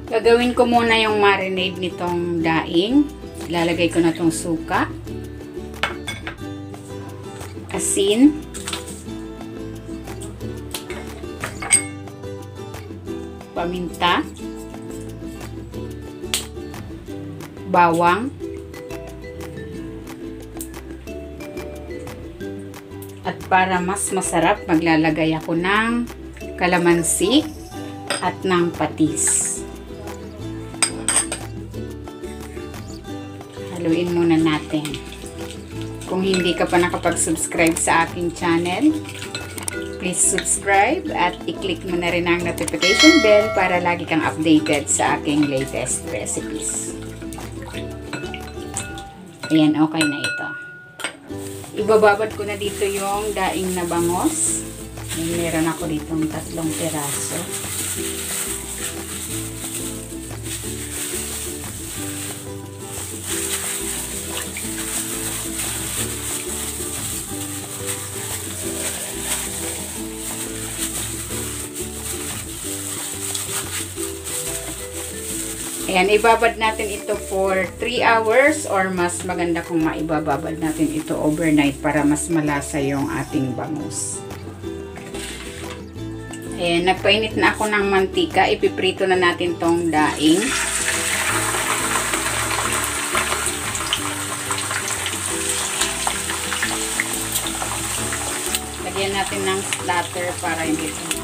Gagawin ko muna yung marinade nitong daing. Ilalagay ko na tong suka, asin, paminta, bawang, at para mas masarap, maglalagay ako ng kalamansi at ng patis. Haluin muna natin. Kung hindi ka pa nakapag-subscribe sa aking channel, please subscribe at i-click mo na rin ang notification bell para lagi kang updated sa aking latest recipes. Ayan, okay na ito. Ibababad ko na dito yung daing na bangos. Meron ako ditong 3 piraso. Ayan, ibabad natin ito for 3 hours or mas maganda kung maibababad natin ito overnight para mas malasa yung ating bangus. Ayan, nagpainit na ako ng mantika. Ipiprito na natin tong daing. Lagyan natin ng splatter para hindi ito.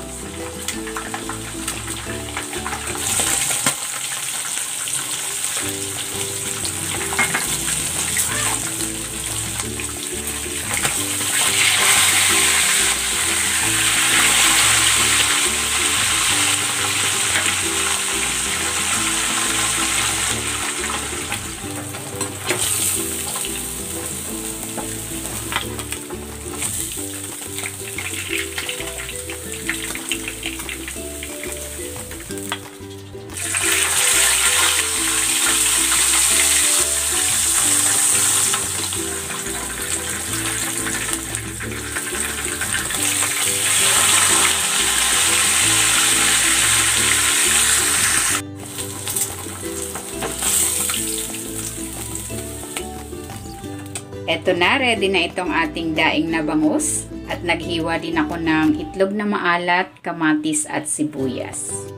Eto na, ready na itong ating daing na bangus. At naghiwa din ako ng itlog na maalat, kamatis at sibuyas.